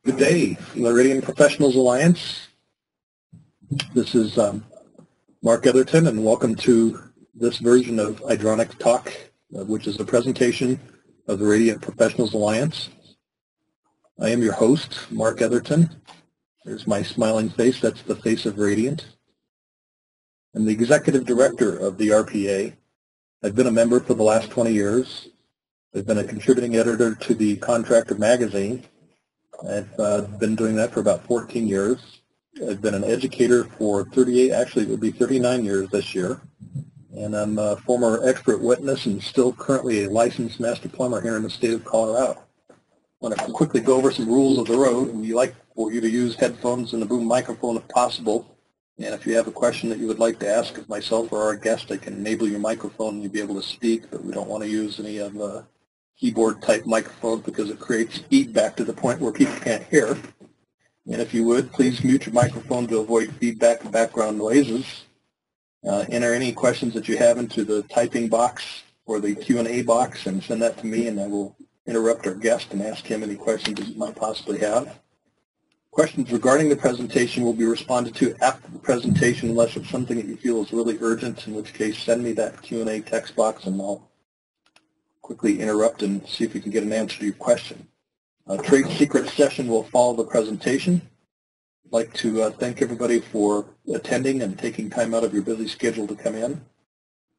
Good day, Iranian Professionals Alliance. This is Mark Etherton, and welcome to this version of Hydronic Talk, which is a presentation of the Radiant Professionals Alliance. I am your host, Mark Etherton. There's my smiling face. That's the face of Radiant. I'm the executive director of the RPA. I've been a member for the last 20 years. I've been a contributing editor to the Contractor magazine. I've been doing that for about 14 years. I've been an educator for 38, actually it would be 39 years this year. And I'm a former expert witness and still currently a licensed master plumber here in the state of Colorado. I want to quickly go over some rules of the road. We like for you to use headphones and a boom microphone if possible. And if you have a question that you would like to ask of myself or our guest, I can enable your microphone and you'll be able to speak, but we don't want to use any of the keyboard type microphone because it creates feedback to the point where people can't hear. And if you would, please mute your microphone to avoid feedback and background noises. Enter any questions that you have into the typing box or the Q&A box and send that to me, and I will interrupt our guest and ask him any questions that you might possibly have. Questions regarding the presentation will be responded to after the presentation unless it's something that you feel is really urgent, in which case send me that Q&A text box and I'll quickly interrupt and see if we can get an answer to your question. A trade secret session will follow the presentation. I'd like to thank everybody for attending and taking time out of your busy schedule to come in.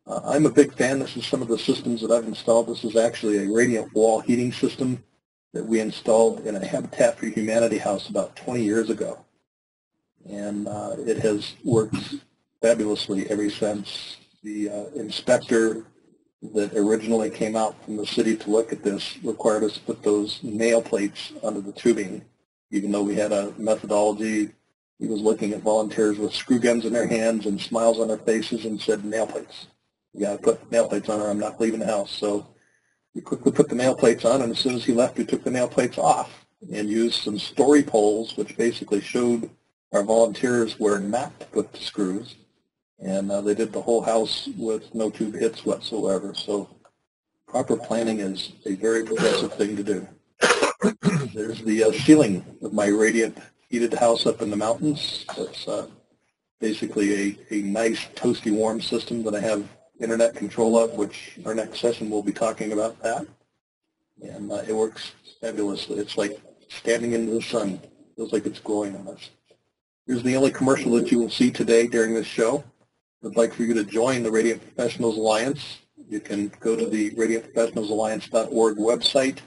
I'm a big fan. This is some of the systems that I've installed. This is actually a radiant wall heating system that we installed in a Habitat for Humanity house about 20 years ago. And it has worked fabulously ever since. The inspector that originally came out from the city to look at this required us to put those nail plates under the tubing. Even though we had a methodology, he was looking at volunteers with screw guns in their hands and smiles on their faces and said, nail plates. You got to put nail plates on or I'm not leaving the house. So we quickly put the nail plates on, and as soon as he left, we took the nail plates off and used some story poles, which basically showed our volunteers where not to put the screws. And they did the whole house with no tube hits whatsoever. So proper planning is a very progressive thing to do. There's the ceiling of my radiant heated house up in the mountains. It's basically a nice toasty warm system that I have internet control of, which our next session will be talking about that. And it works fabulously. It's like standing into the sun. It feels like it's glowing on us. Here's the only commercial that you will see today during this show. I'd like for you to join the Radiant Professionals Alliance. You can go to the radiantprofessionalsalliance.org website,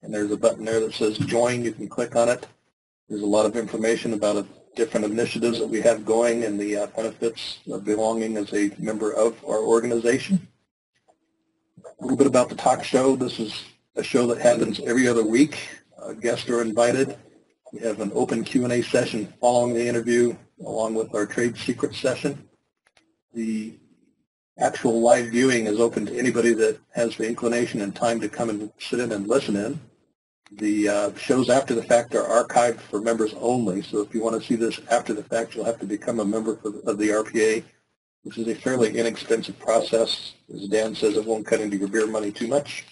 and there's a button there that says Join. You can click on it. There's a lot of information about different initiatives that we have going and the benefits of belonging as a member of our organization. A little bit about the talk show. This is a show that happens every other week. Guests are invited. We have an open Q&A session following the interview, along with our trade secret session. The actual live viewing is open to anybody that has the inclination and time to come and sit in and listen in. The shows after the fact are archived for members only, so if you want to see this after the fact, you'll have to become a member of the RPA, which is a fairly inexpensive process. As Dan says, it won't cut into your beer money too much.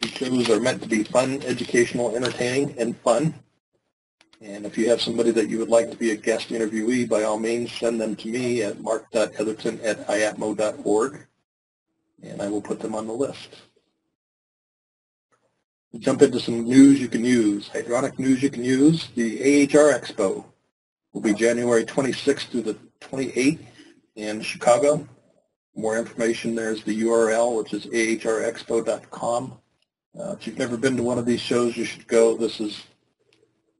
The shows are meant to be fun, educational, entertaining, and fun. And if you have somebody that you would like to be a guest interviewee, by all means, send them to me at mark.etherton@iapmo.org, and I will put them on the list. We'll jump into some news you can use, hydronic news you can use. The AHR Expo will be January 26th through the 28th in Chicago. More information, there's the URL, which is ahrexpo.com. If you've never been to one of these shows, you should go. This is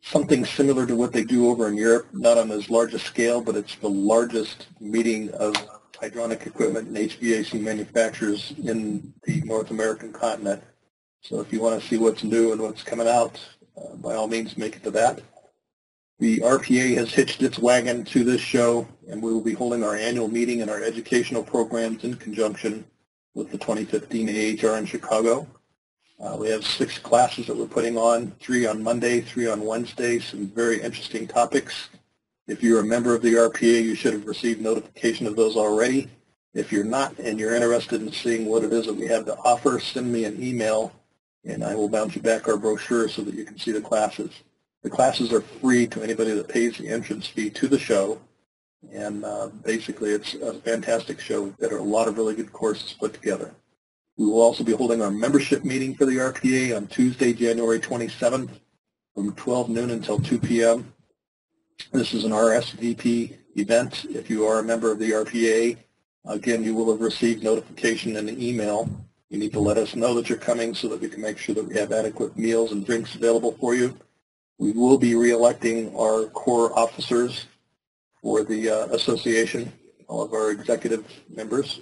something similar to what they do over in Europe, not on as large a scale, but it's the largest meeting of hydronic equipment and HVAC manufacturers in the North American continent. So if you want to see what's new and what's coming out, by all means, make it to that. The RPA has hitched its wagon to this show, and we will be holding our annual meeting and our educational programs in conjunction with the 2015 AHR in Chicago. We have 6 classes that we're putting on, 3 on Monday, 3 on Wednesday, some very interesting topics. If you're a member of the RPA, you should have received notification of those already. If you're not and you're interested in seeing what it is that we have to offer, send me an email and I will bounce you back our brochure so that you can see the classes. The classes are free to anybody that pays the entrance fee to the show. And basically, it's a fantastic show. We've got a lot of really good courses put together. We will also be holding our membership meeting for the RPA on Tuesday, January 27th from 12 noon until 2 p.m. This is an RSVP event. If you are a member of the RPA, again, you will have received notification in the email. You need to let us know that you're coming so that we can make sure that we have adequate meals and drinks available for you. We will be re-electing our core officers for the association, all of our executive members.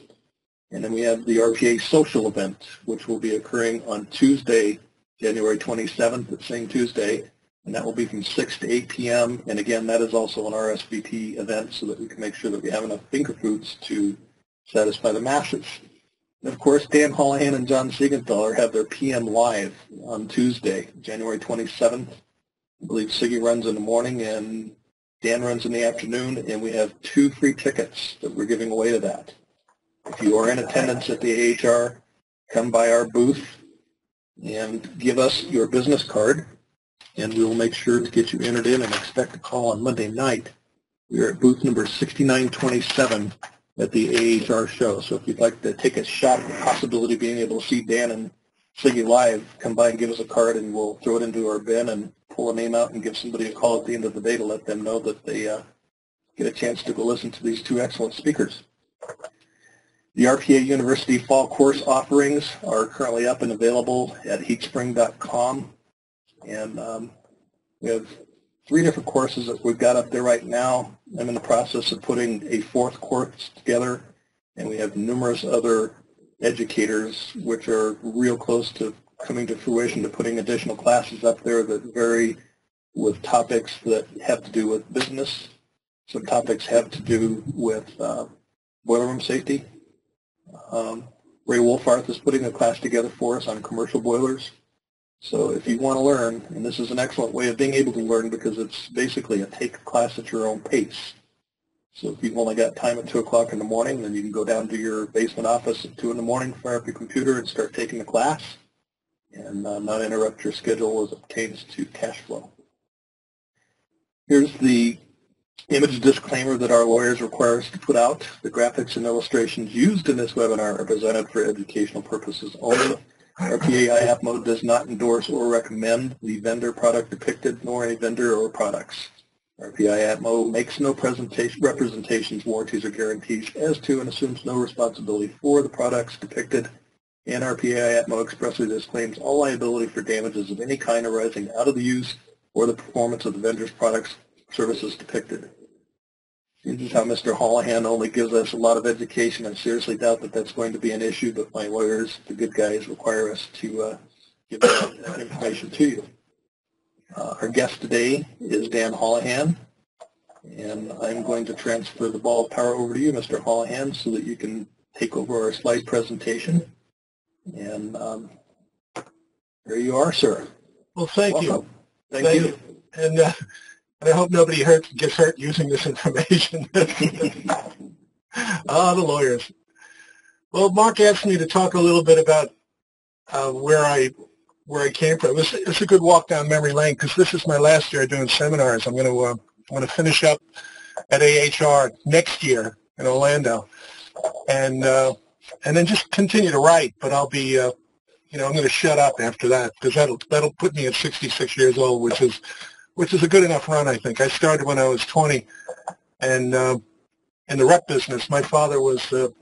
And then we have the RPA social event, which will be occurring on Tuesday, January 27th, that same Tuesday, and that will be from 6 to 8 p.m. And again, that is also an RSVP event so that we can make sure that we have enough finger foods to satisfy the masses. And of course, Dan Holohan and John Siegenthaler have their PM Live on Tuesday, January 27th. I believe Siggy runs in the morning and Dan runs in the afternoon, and we have 2 free tickets that we're giving away to that. If you are in attendance at the AHR, come by our booth and give us your business card, and we will make sure to get you entered in and expect a call on Monday night. We are at booth number 6927 at the AHR show. So if you'd like to take a shot at the possibility of being able to see Dan and Siggy live, come by and give us a card, and we'll throw it into our bin and pull a name out and give somebody a call at the end of the day to let them know that they get a chance to go listen to these 2 excellent speakers. The RPA University Fall Course offerings are currently up and available at heatspring.com. And we have 3 different courses that we've got up there right now. I'm in the process of putting a 4th course together, and we have numerous other educators which are real close to coming to fruition, to putting additional classes up there that vary with topics that have to do with business. Some topics have to do with boiler room safety. Ray Wolfarth is putting a class together for us on commercial boilers. So if you want to learn, and this is an excellent way of being able to learn because it's basically a take class at your own pace. So if you've only got time at 2 o'clock in the morning, then you can go down to your basement office at 2 in the morning, fire up your computer, and start taking the class, and not interrupt your schedule as it pertains to cash flow. Here's the image disclaimer that our lawyers require us to put out. The graphics and illustrations used in this webinar are presented for educational purposes only. RPA IAPMO does not endorse or recommend the vendor product depicted, nor any vendor or products. RPA IAPMO makes no representations, warranties, or guarantees as to and assumes no responsibility for the products depicted, and RPA IAPMO expressly disclaims all liability for damages of any kind arising out of the use or the performance of the vendor's products or services depicted. This is how Mr. Holohan only gives us a lot of education. I seriously doubt that that's going to be an issue, but my lawyers, the good guys, require us to give that information to you. Our guest today is Dan Holohan, and I'm going to transfer the ball of power over to you, Mr. Holohan, so that you can take over our slide presentation. And there you are, sir. Well, thank you. Thank you. And I hope nobody gets hurt using this information. The lawyers. Well, Mark asked me to talk a little bit about where I came from. It's a good walk down memory lane because this is my last year doing seminars. I'm going to finish up at AHR next year in Orlando, and then just continue to write. But I'll be, I'm going to shut up after that because that'll put me at 66 years old, which is a good enough run, I think. I started when I was 20, and in the rep business. My father was in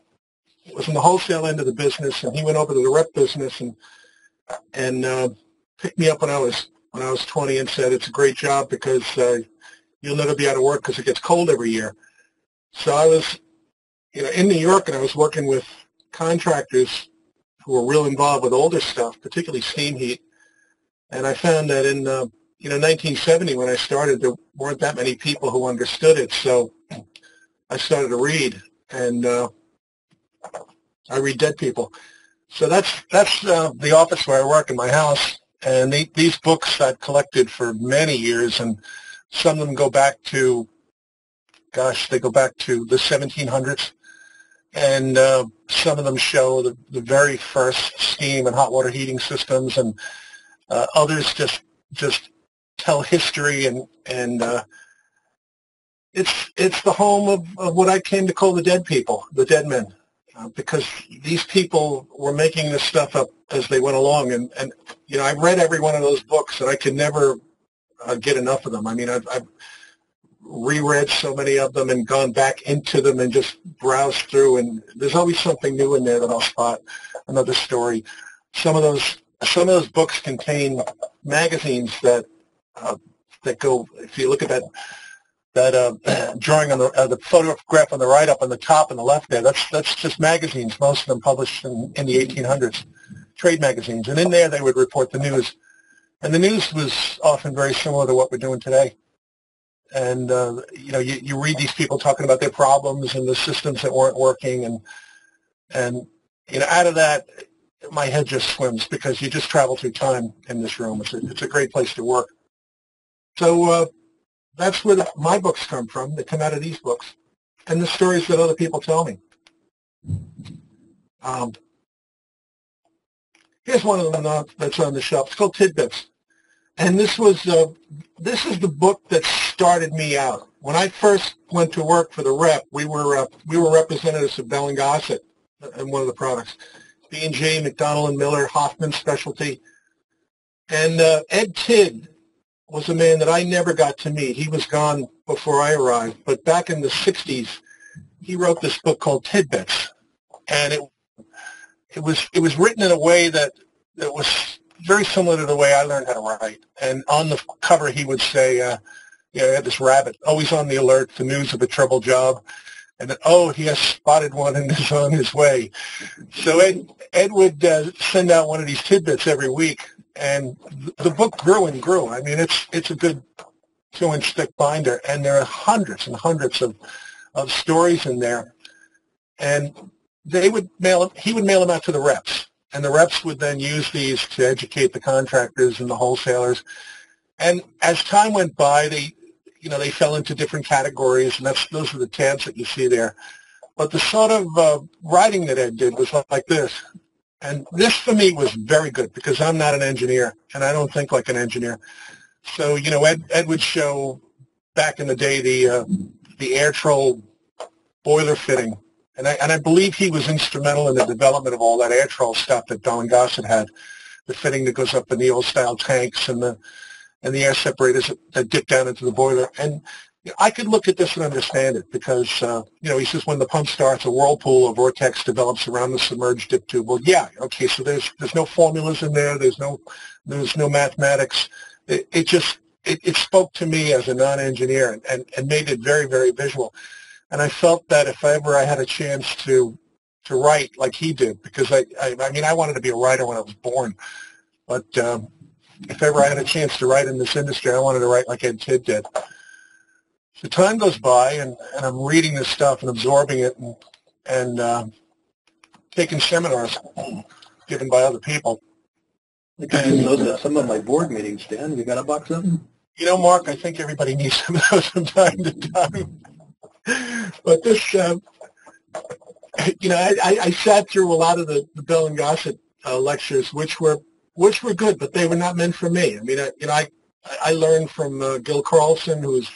the wholesale end of the business, and he went over to the rep business and picked me up when I was 20 and said, "It's a great job because you'll never be out of work because it gets cold every year." So I was, in New York, and I was working with contractors who were real involved with older stuff, particularly steam heat. And I found that in 1970 when I started, there weren't that many people who understood it. So I started to read, and I read dead people. So that's the office where I work in my house. And these books I've collected for many years, and some of them go back to, they go back to the 1700s. And some of them show the very first steam and hot water heating systems, and others just tell history, and it's the home of what I came to call the dead people, the dead men, because these people were making this stuff up as they went along, and you know, I read every one of those books, and I could never get enough of them. I mean, I've reread so many of them and gone back into them and just browsed through, and there's always something new in there that I'll spot, another story. Some of those books contain magazines that go. If you look at that drawing on the photograph on the right up on the top on the left there, that's just magazines. Most of them published in the 1800s, trade magazines, and in there they would report the news, and the news was often very similar to what we're doing today. And you know, you read these people talking about their problems and the systems that weren't working, and you know, out of that, my head just swims, because you just travel through time in this room. It's a great place to work. So that's where my books come from. They come out of these books and the stories that other people tell me. Here's one of them that's on the shelf. It's called Tidbits. And this is the book that started me out. When I first went to work for the rep, we were representatives of Bell and Gossett in one of the products. B&J, McDonnell and Miller, Hoffman Specialty. And Ed Tidd was a man that I never got to meet. He was gone before I arrived. But back in the 60s, he wrote this book called Tidbits. And it was written in a way that was very similar to the way I learned how to write. And on the cover, he would say, you know, he had this rabbit, always on the alert, the news of a trouble job. And then, oh, he has spotted one and is on his way. So Ed would send out one of these tidbits every week, and the book grew and grew. I mean, it's a good 2-inch thick binder, and there are hundreds and hundreds of stories in there. And he would mail them out to the reps, and the reps would then use these to educate the contractors and the wholesalers. And as time went by, they fell into different categories, and those are the tabs that you see there. But the sort of writing that Ed did was like this. And this, for me, was very good, because I'm not an engineer, and I don't think like an engineer. So, you know, Ed would show, back in the day, the air troll boiler fitting. And I believe he was instrumental in the development of all that air troll stuff that Bell and Gossett had, the fitting that goes up in the old-style tanks and the air separators that dip down into the boiler. And you know, I could look at this and understand it, because, you know, he says when the pump starts, a whirlpool or vortex develops around the submerged dip tube. Well, yeah, okay, so there's no formulas in there. There's no mathematics. It spoke to me as a non-engineer and made it very, very visual. And I felt that if ever I had a chance to write like he did, because I mean, I wanted to be a writer when I was born, but if ever I had a chance to write in this industry, I wanted to write like Ed Tidd did. So time goes by, and I'm reading this stuff and absorbing it, and taking seminars given by other people. I could use those at some of my board meetings, Dan. You got a box of them? You know, Mark, I think everybody needs some of those from time to time. But this, you know, I sat through a lot of the Bell and Gossett lectures, which were good, but they were not meant for me. I mean, I learned from Gil Carlson, who is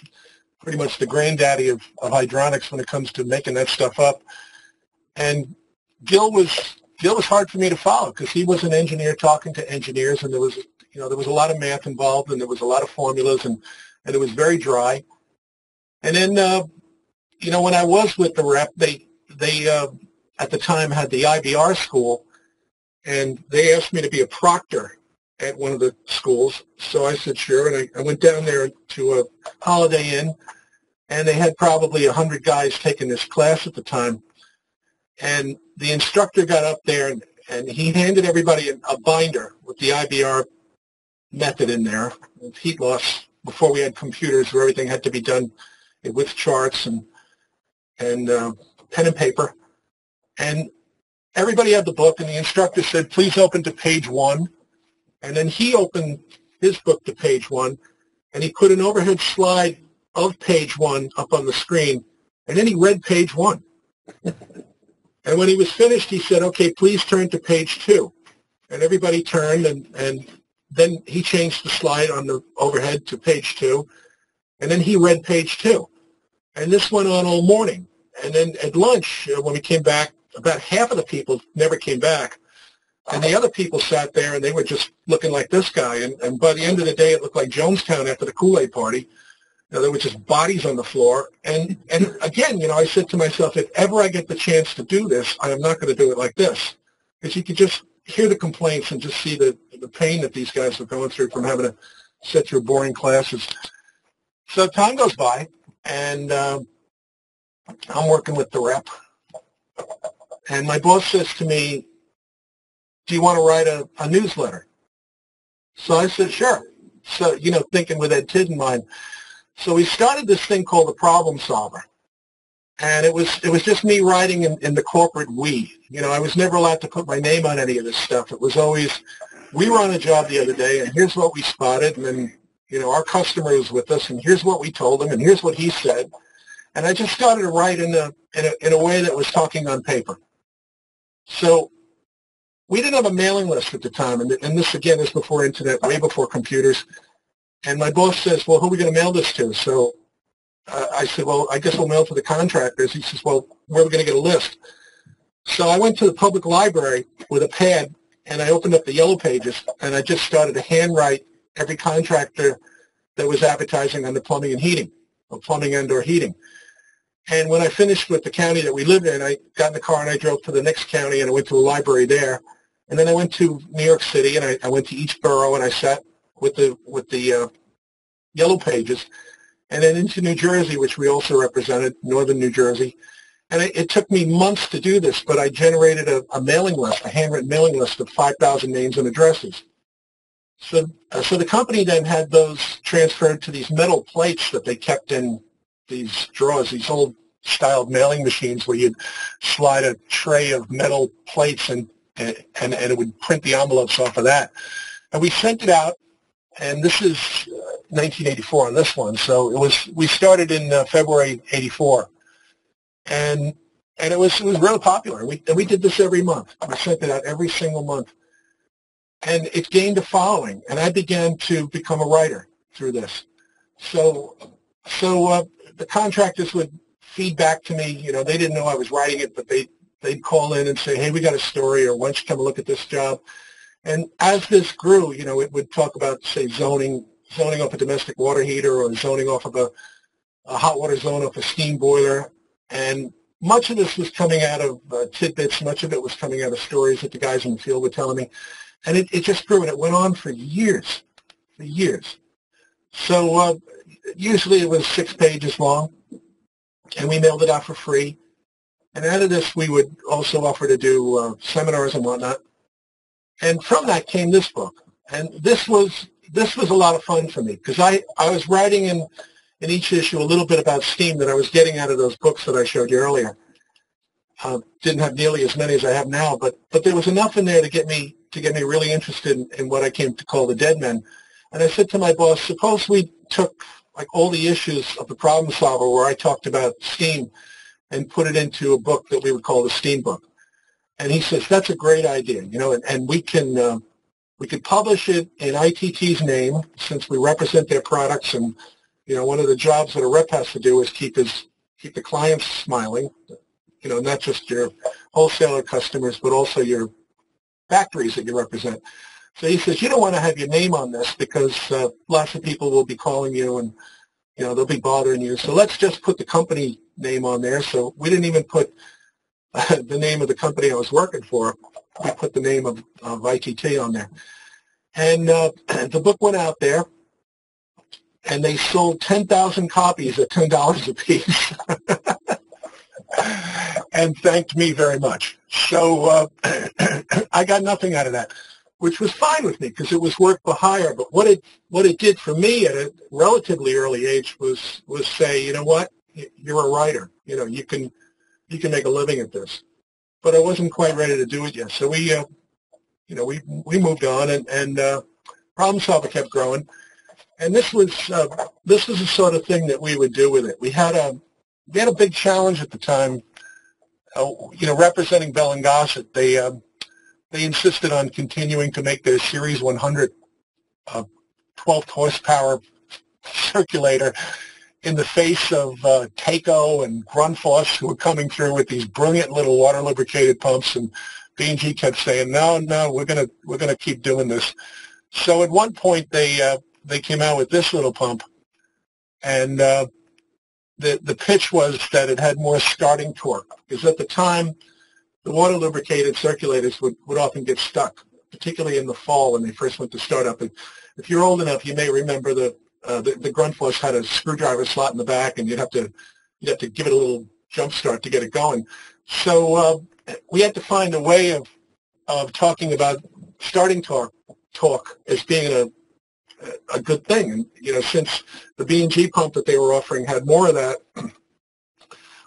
pretty much the granddaddy of hydronics when it comes to making that stuff up. And Gil was hard for me to follow, because he was an engineer talking to engineers, and there was a lot of math involved, and there was a lot of formulas, and it was very dry. And then, you know, when I was with the rep, they at the time had the IBR school, and they asked me to be a proctor at one of the schools. So I said, sure. And I went down there to a Holiday Inn, and they had probably 100 guys taking this class at the time. And the instructor got up there, and he handed everybody a binder with the IBR method in there, with heat loss, before we had computers where everything had to be done with charts and pen and paper. And everybody had the book, and the instructor said, please open to page 1. And then he opened his book to page 1, and he put an overhead slide of page 1 up on the screen, and then he read page 1. And when he was finished, he said, okay, please turn to page 2. And everybody turned, and then he changed the slide on the overhead to page 2, and then he read page 2. And this went on all morning. And then at lunch, when we came back, about half of the people never came back. And the other people sat there, and they were just looking like this guy. And by the end of the day, it looked like Jonestown after the Kool-Aid party. There were just bodies on the floor. And again, I said to myself, if ever I get the chance to do this, I am not going to do it like this. Because you could just hear the complaints and just see the pain that these guys are going through from having to sit through boring classes. So time goes by, and I'm working with the rep. And my boss says to me, do you want to write a newsletter? So I said, sure. So, thinking with Ed Tidd in mind. So we started this thing called the Problem Solver. And it was just me writing in the corporate we. I was never allowed to put my name on any of this stuff. It was always, we were on a job the other day, and here's what we spotted, and then, our customer was with us, and here's what we told him, and here's what he said. And I just started to write in a way that was talking on paper. So we didn't have a mailing list at the time, and this, again, is before internet, way before computers. And my boss says, well, who are we going to mail this to? So I said, well, I guess we'll mail to the contractors. He says, well, where are we going to get a list? So I went to the public library with a pad, and I opened up the yellow pages, and I just started to handwrite every contractor that was advertising on the plumbing and heating, or plumbing and/or heating. And when I finished with the county that we lived in, I got in the car and I drove to the next county, and I went to a library there. And then I went to New York City, and I went to each borough, and I sat with the yellow pages, and then into New Jersey, which we also represented, northern New Jersey. And it took me months to do this, but I generated a mailing list, a handwritten mailing list of 5,000 names and addresses. So the company then had those transferred to these metal plates that they kept in these drawers, these old styled mailing machines where you'd slide a tray of metal plates and it would print the envelopes off of that. And we sent it out, and this is 1984 on this one. So we started in February '84, and it was really popular. We did this every month. We sent it out every single month, and it gained a following. And I began to become a writer through this. So the contractors would feed back to me. They didn't know I was writing it, but they'd call in and say, hey, we got a story, or why don't you come and look at this job? And as this grew, it would talk about, say, zoning off a domestic water heater, or zoning off of a hot water zone off a steam boiler. And much of this was coming out of tidbits. Much of it was coming out of stories that the guys in the field were telling me. And it just grew, and it went on for years. So usually it was 6 pages long, and we mailed it out for free. And out of this, we would also offer to do seminars and whatnot. And from that came this book. And this was a lot of fun for me, because I was writing in each issue a little bit about steam that I was getting out of those books that I showed you earlier. Didn't have nearly as many as I have now, but there was enough in there to get me really interested in what I came to call the dead men. And I said to my boss, suppose we took like all the issues of the Problem Solver where I talked about steam and put it into a book that we would call the Steam Book. And he says, that's a great idea, and we could publish it in ITT's name, since we represent their products. And, one of the jobs that a rep has to do is keep the clients smiling, not just your wholesaler customers, but also your factories that you represent. So he says, you don't want to have your name on this, because lots of people will be calling you, and, they'll be bothering you. So let's just put the company name on there. So we didn't even put the name of the company I was working for. We put the name of ITT on there. And the book went out there, and they sold 10,000 copies at $10 a piece and thanked me very much. So I got nothing out of that, which was fine with me, because it was work for hire. But what it did for me at a relatively early age was say, you know what, you're a writer. You can make a living at this. But I wasn't quite ready to do it yet. So we moved on, and Problem Solver kept growing. And this was the sort of thing that we would do with it. We had a big challenge at the time. Representing Bell and Gossett, they insisted on continuing to make their Series 100 a 12 horsepower circulator in the face of Taco and Grundfos, who were coming through with these brilliant little water lubricated pumps, and B&G kept saying, no, we're gonna keep doing this. So at one point they came out with this little pump, and the pitch was that it had more starting torque, because at the time the water lubricated circulators would often get stuck, particularly in the fall when they first went to start up. And if you're old enough, you may remember the Grundfos had a screwdriver slot in the back, and you'd have to give it a little jump start to get it going. So we had to find a way of talking about starting torque as being a good thing. And since the B&G pump that they were offering had more of that,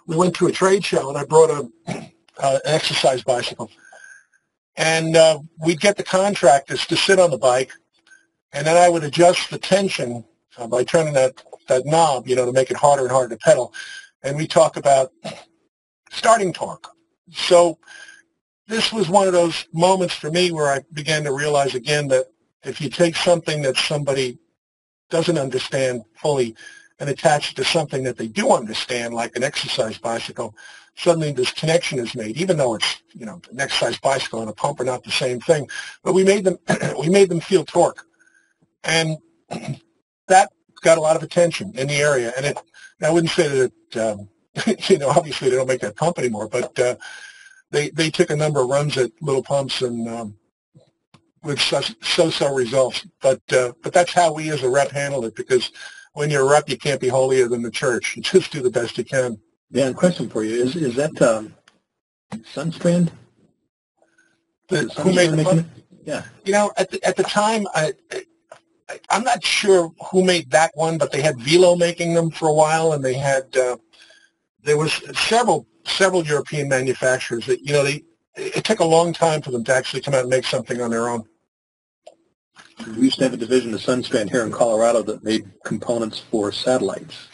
we went to a trade show, and I brought an exercise bicycle, and we'd get the contractors to sit on the bike, and then I would adjust the tension by turning that knob, to make it harder and harder to pedal. And we talk about starting torque. So this was one of those moments for me where I began to realize again that if you take something that somebody doesn't understand fully and attach it to something that they do understand, like an exercise bicycle, suddenly this connection is made, even though it's, an exercise bicycle and a pump are not the same thing. But we made them feel torque. And that got a lot of attention in the area. And I wouldn't say that, obviously they don't make that pump anymore, but they took a number of runs at little pumps and with so-so results. But that's how we as a rep handle it, because when you're a rep, you can't be holier than the church. You just do the best you can. Dan, question for you. Is that Sunstrand? Who made the pump? Yeah. At the time, I'm not sure who made that one, but they had Velo making them for a while, and they had there was several European manufacturers that it took a long time for them to actually come out and make something on their own. We used to have a division of Sunstrand here in Colorado that made components for satellites,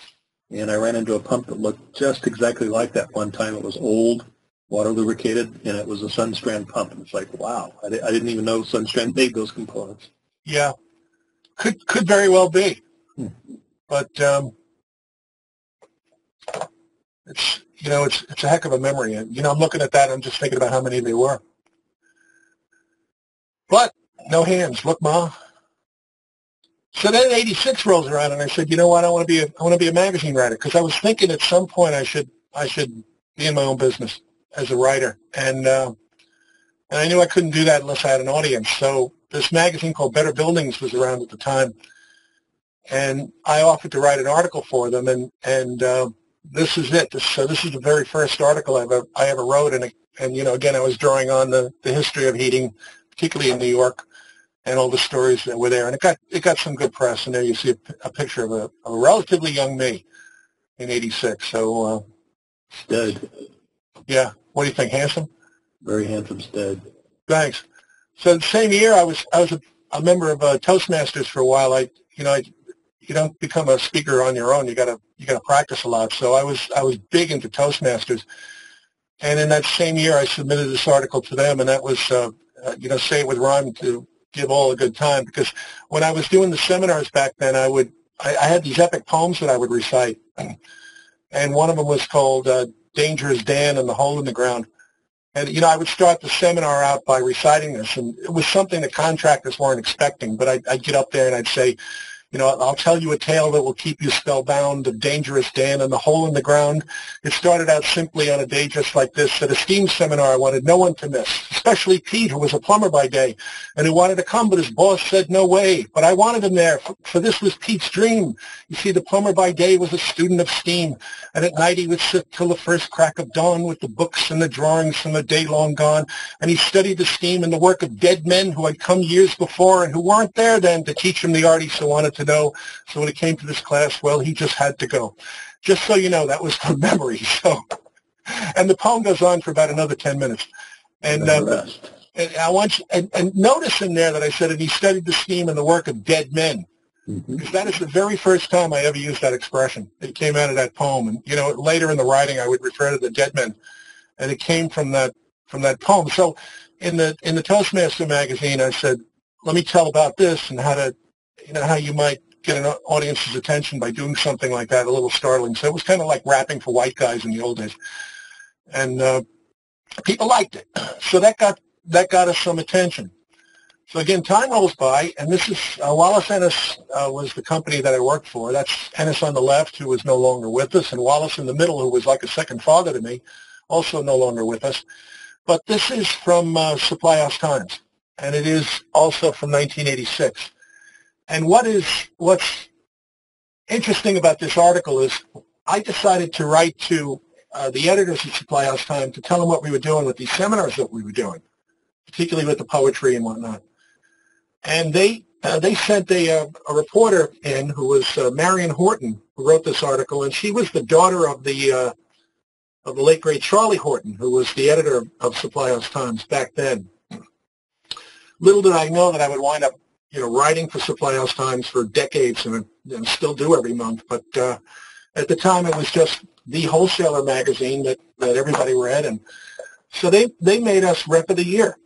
and I ran into a pump that looked just exactly like that one time. It was old, water lubricated, and it was a Sunstrand pump. And it's like, wow, I didn't even know Sunstrand made those components. Yeah. Could very well be, but it's a heck of a memory, and I'm looking at that. I'm just thinking about how many there were. But no hands. Look, Ma. So then '86 rolls around, and I said, you know what? I want to be a magazine writer, because I was thinking at some point I should be in my own business as a writer, and I knew I couldn't do that unless I had an audience. So this magazine called Better Buildings was around at the time, and I offered to write an article for them, and this is it. So this is the very first article I ever wrote, and again, I was drawing on the history of heating, particularly in New York, and all the stories that were there, and it got some good press. And there you see a picture of a relatively young me in '86. So Stud. Yeah. What do you think? Handsome? Very handsome stud. Thanks. So the same year, I was a member of Toastmasters for a while. You don't become a speaker on your own. You gotta practice a lot. So I was big into Toastmasters, and in that same year, I submitted this article to them, and that was say it with rhyme to give all a good time. Because when I was doing the seminars back then, I had these epic poems that I would recite, and one of them was called "Dangerous Dan and the Hole in the Ground." And, I would start the seminar out by reciting this, and it was something that contractors weren't expecting, but I'd get up there and I'd say, I'll tell you a tale that will keep you spellbound of Dangerous Dan and the Hole in the Ground. It started out simply on a day just like this at a steam seminar I wanted no one to miss, especially Pete, who was a plumber by day, and who wanted to come, but his boss said no way. But I wanted him there, for this was Pete's dream. You see, the plumber by day was a student of steam, and at night he would sit till the first crack of dawn with the books and the drawings from the day long gone, and he studied the steam and the work of dead men who had come years before and who weren't there then to teach him the art he so wanted to know. So when it came to this class, well, he just had to go. Just so you know, that was from memory. So, and the poem goes on for about another 10 minutes. And I want you, and notice in there that I said, and he studied the steam and the work of dead men. Because that is the very first time I ever used that expression. It came out of that poem. And, later in the writing, I would refer to the dead men. And it came from that poem. So in the Toastmaster magazine, I said, let me tell about this and how to you know, how you might get an audience's attention by doing something like that, a little startling. So it was kind of like rapping for white guys in the old days. And people liked it. So that got us some attention. So again, time rolls by, and this is Wallace Ennis was the company that I worked for. That's Ennis on the left, who was no longer with us, and Wallace in the middle, who was like a second father to me, also no longer with us. But this is from Supply House Times, and it is also from 1986. And what's interesting about this article is I decided to write to the editors of Supply House Times to tell them what we were doing with these seminars that we were doing, particularly with the poetry and whatnot. And they sent a reporter in who was Marion Horton, who wrote this article, and she was the daughter of the late great Charlie Horton, who was the editor of Supply House Times back then. Little did I know that I would wind up, you know, writing for Supply House Times for decades, and still do every month. But at the time, it was just the wholesaler magazine that everybody read, and so they made us Rep of the Year.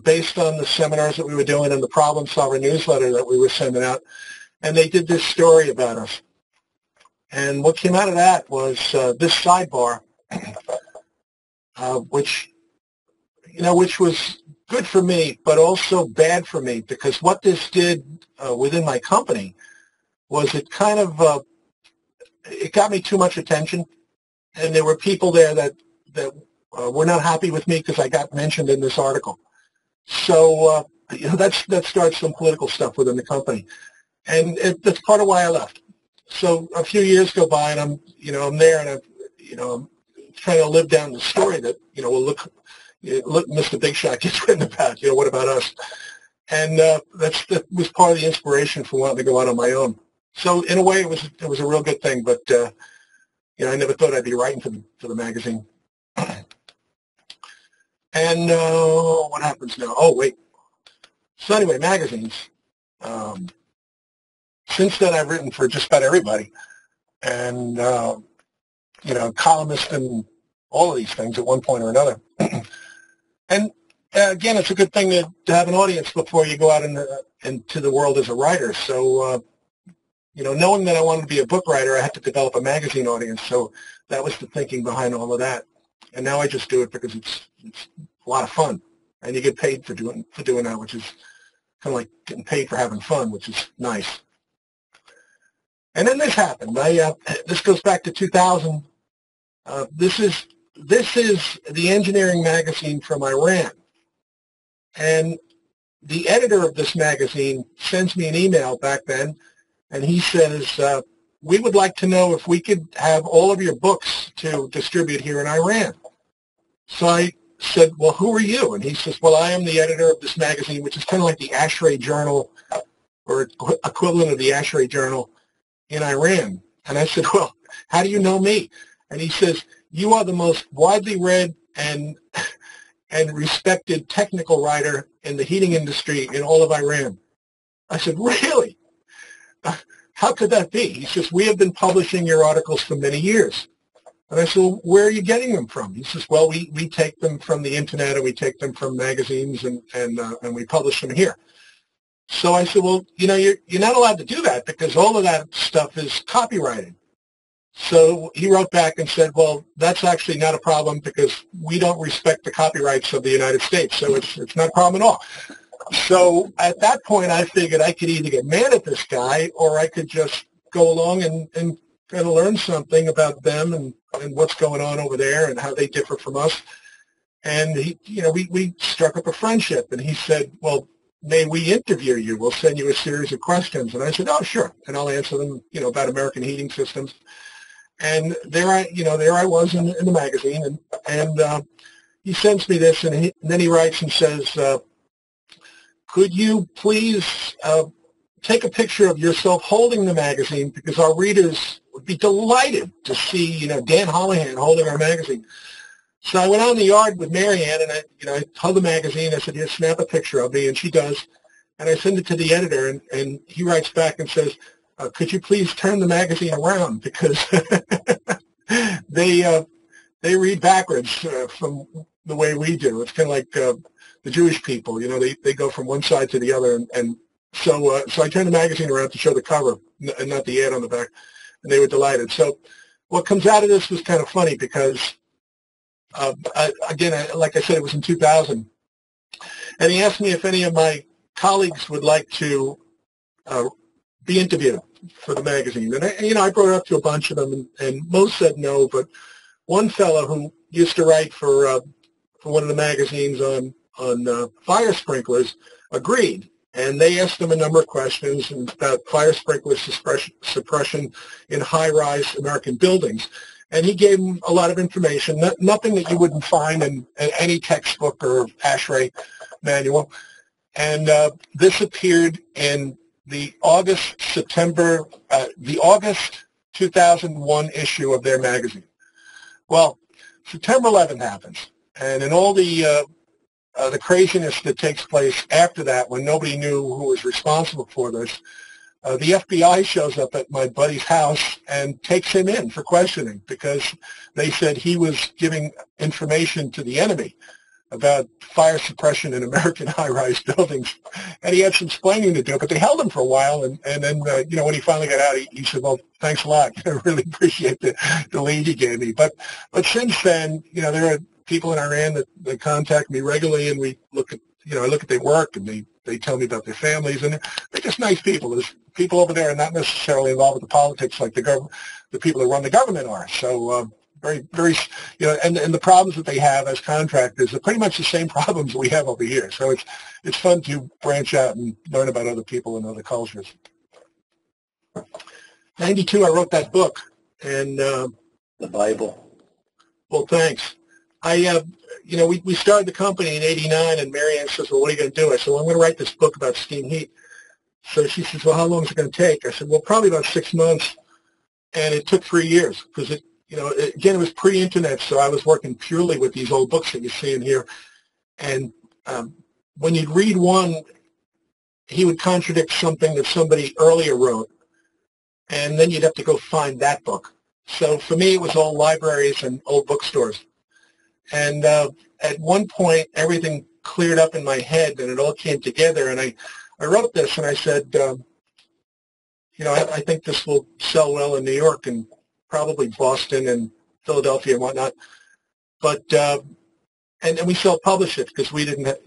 Based on the seminars that we were doing and the Problem Solver newsletter that we were sending out. And they did this story about us. And what came out of that was this sidebar, which was good for me, but also bad for me, because what this did within my company was it kind of, it got me too much attention. And there were people there that were not happy with me because I got mentioned in this article. So that starts some political stuff within the company, and that's part of why I left. So a few years go by, and I'm there, and I'm trying to live down the story that well, look, Mr. Big Shot gets written about. What about us? And that was part of the inspiration for wanting to go out on my own. So in a way, it was a real good thing. But I never thought I'd be writing for the magazine. And what happens now? Oh, wait. So anyway, magazines. Since then, I've written for just about everybody. And, columnist and all of these things at one point or another. And, again, it's a good thing to have an audience before you go out into the world as a writer. So, knowing that I wanted to be a book writer, I had to develop a magazine audience. So that was the thinking behind all of that. And now I just do it because it's a lot of fun, and you get paid for doing that, which is kind of like getting paid for having fun, which is nice. And then this happened. This goes back to 2000. This is the engineering magazine from Iran, and the editor of this magazine sends me an email back then, and he says, we would like to know if we could have all of your books to distribute here in Iran. So I said, well, who are you? And he says, well, I am the editor of this magazine, which is kind of like the Ashtray Journal, or equivalent of the Ashtray Journal in Iran. And I said, well, how do you know me? And he says, you are the most widely read and respected technical writer in the heating industry in all of Iran. I said, really? How could that be? He says, we have been publishing your articles for many years. And I said, well, where are you getting them from? He says, well, we take them from the internet, and we take them from magazines, and we publish them here. So I said, well, you're not allowed to do that because all of that stuff is copyrighted. So he wrote back and said, well, that's actually not a problem because we don't respect the copyrights of the United States, so it's not a problem at all. So at that point, I figured I could either get mad at this guy or I could just go along and kind of learn something about them and what's going on over there and how they differ from us. And we struck up a friendship. And he said, well, may we interview you? We'll send you a series of questions. And I said, oh, sure. And I'll answer them, about American heating systems. And there I was in the magazine. And he sends me this, and then he writes and says, could you please take a picture of yourself holding the magazine, because our readers would be delighted to see, Dan Holohan holding our magazine. So I went out in the yard with Marianne, and I held the magazine. I said, here, snap a picture of me, and she does. And I send it to the editor, and he writes back and says, could you please turn the magazine around, because they read backwards from the way we do. It's kind of like the Jewish people, they go from one side to the other and So I turned the magazine around to show the cover and not the ad on the back, and they were delighted. So what comes out of this was kind of funny because, like I said, it was in 2000, and he asked me if any of my colleagues would like to be interviewed for the magazine. And I brought it up to a bunch of them, and most said no, but one fellow who used to write for one of the magazines on fire sprinklers agreed. And they asked him a number of questions about fire sprinkler suppression in high-rise American buildings. And he gave them a lot of information, nothing that you wouldn't find in any textbook or ASHRAE manual. And this appeared in the August 2001 issue of their magazine. Well, September 11th happens, and in all the craziness that takes place after that, when nobody knew who was responsible for this, the FBI shows up at my buddy's house and takes him in for questioning because they said he was giving information to the enemy about fire suppression in American high-rise buildings, and he had some explaining to do, but they held him for a while, and then, when he finally got out, he said, well, thanks a lot. I really appreciate the lead you gave me. But since then, there are people in Iran that contact me regularly, and we look at, I look at their work, and they tell me about their families, and they're just nice people. There's people over there are not necessarily involved with the politics like the people that run the government are. So, very, very, and the problems that they have as contractors are pretty much the same problems we have over here. So it's fun to branch out and learn about other people and other cultures. 92, I wrote that book, and the Bible. Well, thanks. We started the company in '89, and Marianne says, well, what are you going to do? I said, well, I'm going to write this book about steam heat. So she says, well, how long is it going to take? I said, well, probably about 6 months, and it took 3 years because again, it was pre-internet, so I was working purely with these old books that you see in here. And when you'd read one, he would contradict something that somebody earlier wrote, and then you'd have to go find that book. So for me, it was all libraries and old bookstores. And at one point, everything cleared up in my head, and it all came together. And I wrote this, and I said, I think this will sell well in New York and probably Boston and Philadelphia and whatnot. But, and we self-publish it because we didn't have,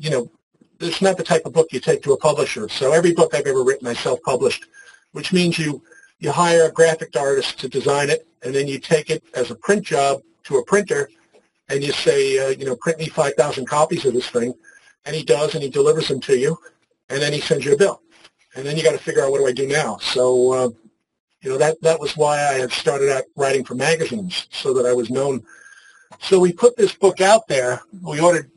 it's not the type of book you take to a publisher. So every book I've ever written, I self-published, which means you hire a graphic artist to design it, and then you take it as a print job to a printer, and you say, print me 5,000 copies of this thing, and he does, and he delivers them to you, and then he sends you a bill. And then you got to figure out, what do I do now? So, that was why I had started out writing for magazines, so that I was known. So we put this book out there. We ordered,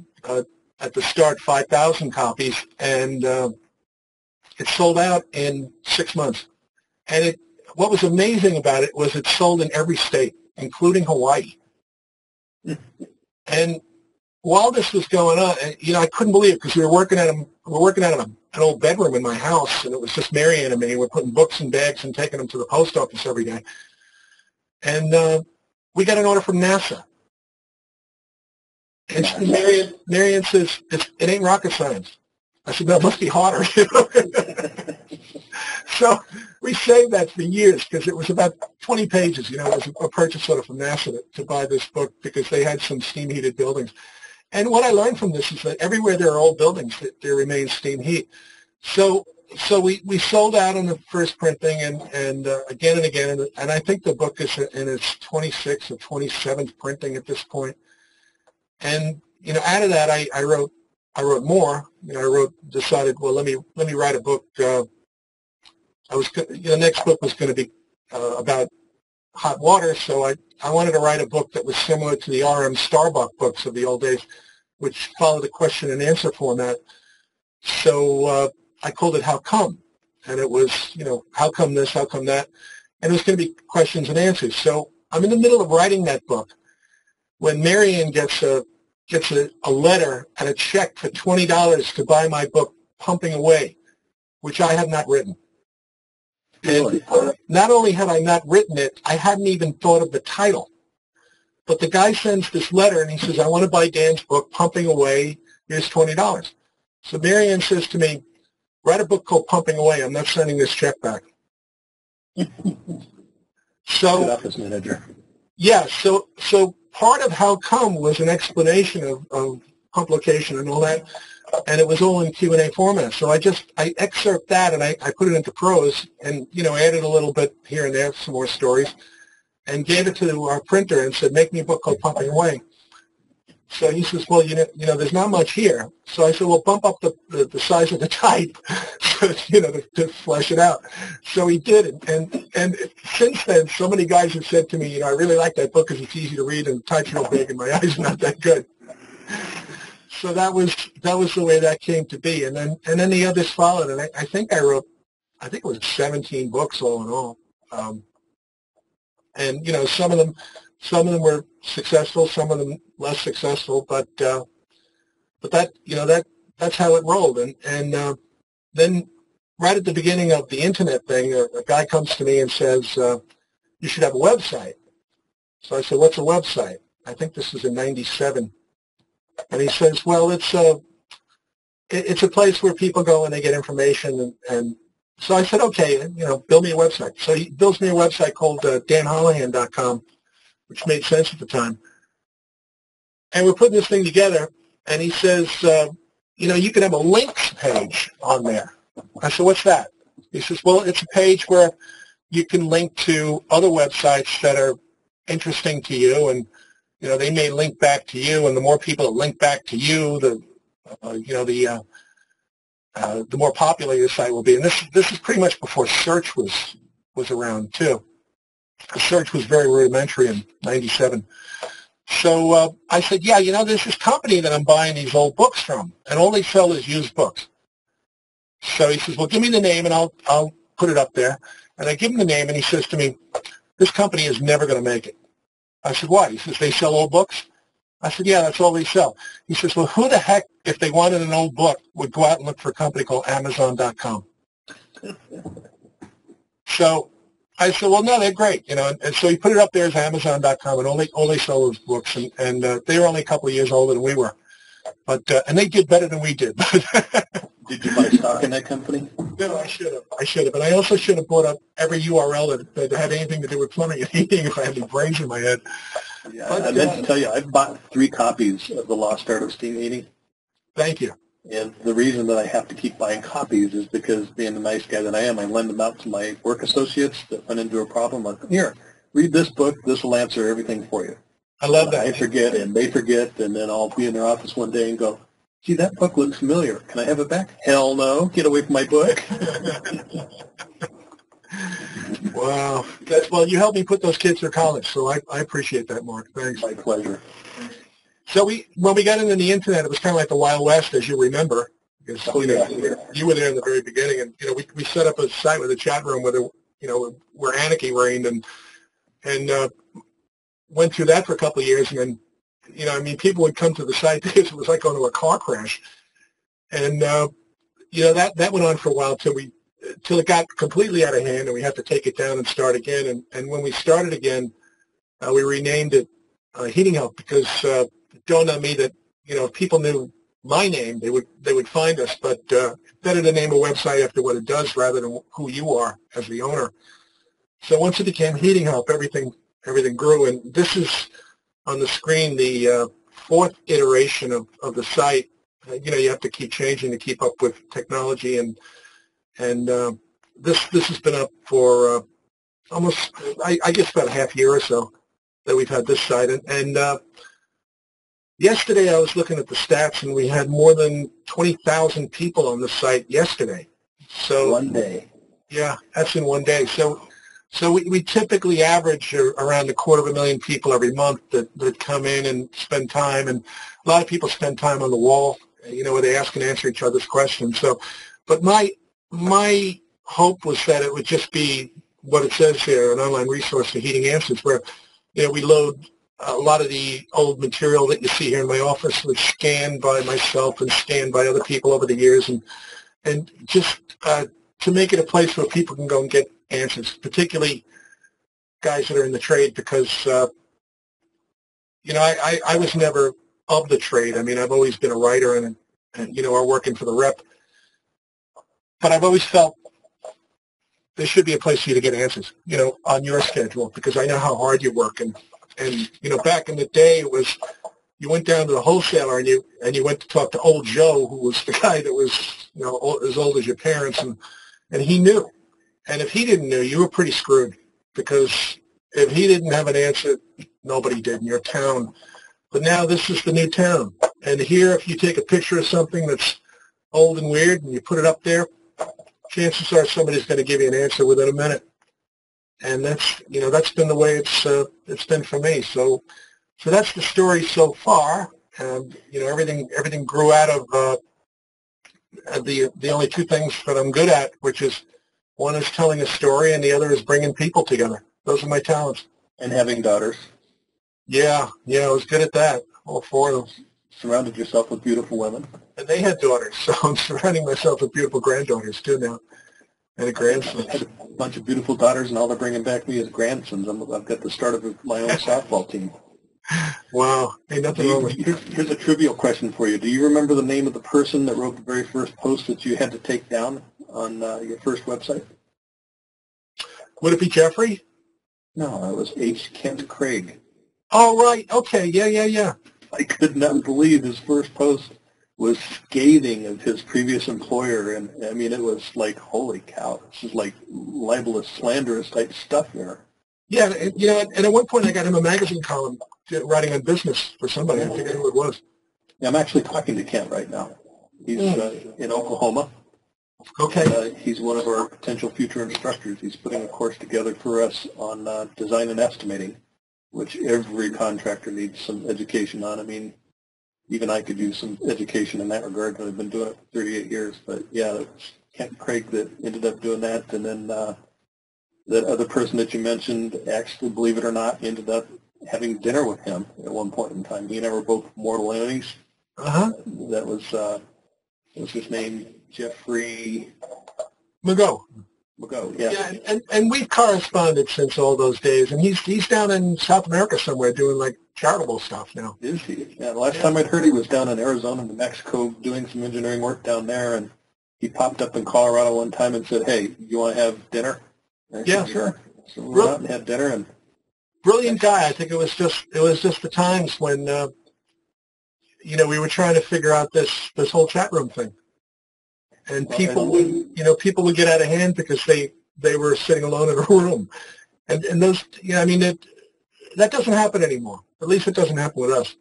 at the start, 5,000 copies, and it sold out in 6 months. And what was amazing about it was it sold in every state, including Hawaii. And while this was going on, I couldn't believe it because we were working out of an old bedroom in my house, and it was just Marianne and me. We're putting books in bags and taking them to the post office every day. And we got an order from NASA. And Marianne says, it ain't rocket science. I said, no, it must be harder. So we saved that for years because it was about 20 pages. It was a purchase order from NASA to buy this book because they had some steam-heated buildings. And what I learned from this is that everywhere there are old buildings, there remains steam heat. So we sold out on the first printing and again and again. And I think the book is in its 26th or 27th printing at this point. And, out of that, I wrote more. Decided, well, let me write a book. The next book was going to be about hot water, so I wanted to write a book that was similar to the R.M. Starbuck books of the old days, which followed a question and answer format. So I called it How Come? And it was, how come this, how come that? And it was going to be questions and answers. So I'm in the middle of writing that book when Marianne gets a letter and a check for $20 to buy my book, Pumping Away, which I had not written. And not only had I not written it, I hadn't even thought of the title. But the guy sends this letter, and he says, I want to buy Dan's book, Pumping Away. Here's $20. So Marianne says to me, write a book called Pumping Away. I'm not sending this check back. So, good office manager. Yeah, so part of how come was an explanation of publication and all that, and it was all in Q&A format. So I excerpt that and I put it into prose and, added a little bit here and there, some more stories, and gave it to our printer and said, make me a book called Pumping Away. So he says, well, there's not much here. So I said, well, bump up the size of the type, to flesh it out. So he did, and since then, so many guys have said to me, I really like that book because it's easy to read and the type's real big and my eyes are not that good. So that was the way that came to be, and then the others followed, and I think it was 17 books all in all, and some of them were successful, some of them less successful, but that's how it rolled. And then right at the beginning of the internet thing, a guy comes to me and says, you should have a website. So I said, what's a website? I think this was in '97. And he says, well, it's a place where people go and they get information. And so I said, okay, build me a website. So he builds me a website called danholohan.com, which made sense at the time. And we're putting this thing together, and he says, you can have a links page on there. I said, what's that? He says, well, it's a page where you can link to other websites that are interesting to you, and they may link back to you, and the more people that link back to you, the more popular your site will be. And this is pretty much before search was around too. Search was very rudimentary in '97. So I said, yeah, there's this company that I'm buying these old books from, and all they sell is used books. So he says, well, give me the name, and I'll put it up there. And I give him the name, and he says to me, this company is never going to make it. I said, why? He says, they sell old books? I said, yeah, that's all they sell. He says, well, who the heck, if they wanted an old book, would go out and look for a company called Amazon.com? So I said, well, no, they're great, and so he put it up there as Amazon.com, and all they sell was books, and they were only a couple of years older than we were, but and they did better than we did. Did you buy stock in that company? No, I should have, but I also should have bought up every URL that had anything to do with plumbing and heating if I had any brains in my head. Yeah, but, I meant to tell you, I've bought 3 copies of The Lost Art of Steam Heating. Thank you. And the reason that I have to keep buying copies is because, being the nice guy that I am, I lend them out to my work associates that run into a problem. Like, here, read this book. This will answer everything for you. I love that. I forget, and they forget, and then I'll be in their office one day and go, gee, that book looks familiar. Can I have it back? Hell no. Get away from my book. Wow. Well, you helped me put those kids through college, so I appreciate that, Mark. Thanks. My pleasure. So when we got into the internet, it was kind of like the Wild West, as you remember. Because, you were there in the very beginning, and we set up a site with a chat room where anarchy reigned, and went through that for a couple of years, and then people would come to the site because it was like going to a car crash, and that went on for a while till it got completely out of hand, and we had to take it down and start again. And when we started again, we renamed it Heating Help, because it dawned on me that if people knew my name, they would find us. But better to name a website after what it does rather than who you are as the owner. So once it became Heating Help, everything grew. And this is on the screen the 4th iteration of the site. You have to keep changing to keep up with technology, and this has been up for almost, I guess, about a half year or so that we've had this site. And yesterday I was looking at the stats, and we had more than 20,000 people on the site yesterday. So one day. Yeah, that's in one day. So we typically average around 250,000 people every month that come in and spend time, and a lot of people spend time on the wall, where they ask and answer each other's questions. So, but my hope was that it would just be what it says here, an online resource for heating answers, where we load a lot of the old material that you see here in my office was scanned by myself and scanned by other people over the years, and just to make it a place where people can go and get answers, particularly guys that are in the trade, because I was never of the trade. I mean, I've always been a writer and or working for the rep. but I've always felt there should be a place for you to get answers, on your schedule, because I know how hard you work. And back in the day, it was you went down to the wholesaler and you went to talk to old Joe, who was the guy that was, as old as your parents, and he knew. And if he didn't know, you were pretty screwed, because if he didn't have an answer, nobody did in your town. But now this is the new town. And here, if you take a picture of something that's old and weird and you put it up there, chances are somebody's going to give you an answer within a minute. And that's been the way it's been for me. So that's the story so far. Everything grew out of the only two things that I'm good at, which is one is telling a story and the other is bringing people together. Those are my talents. And having daughters. Yeah, I was good at that. All four of them. Surrounded yourself with beautiful women. And they had daughters, so I'm surrounding myself with beautiful granddaughters too now, and a grandson. I had a bunch of beautiful daughters, and all they're bringing back me as grandsons. I've got the start of my own softball team. Wow, ain't nothing wrong with you. Here's a trivial question for you. Do you remember the name of the person that wrote the very first post that you had to take down on your first website? Would it be Jeffrey? No, it was H. Kent Craig. Oh, right. Okay. Yeah. I could not believe his first post was scathing of his previous employer, and I mean, it was like, holy cow, this is like libelous, slanderous type stuff there. Yeah, and at one point I got him a magazine column writing on business for somebody. I forget who it was. Yeah, I'm actually talking to Kent right now. He's in Oklahoma. Okay. He's one of our potential future instructors. He's putting a course together for us on design and estimating, which every contractor needs some education on. I mean, even I could use some education in that regard, but I've been doing it for 38 years. But yeah, it was Kent Craig that ended up doing that. And then that other person that you mentioned, actually, believe it or not, ended up having dinner with him at one point in time. He and I were both mortal enemies. That was his name, Jeffrey McGo. Yeah, and we've corresponded since all those days, and he's down in South America somewhere doing like charitable stuff now. Is he? Yeah, the last time I'd heard he was down in Arizona, New Mexico, doing some engineering work down there, and he popped up in Colorado one time and said, "Hey, you want to have dinner?" And I said, sure. So we went out and had dinner, and brilliant guy. I think it was just the times when we were trying to figure out this whole chat room thing. And people would get out of hand because they were sitting alone in a room, and those that doesn't happen anymore. At least it doesn't happen with us.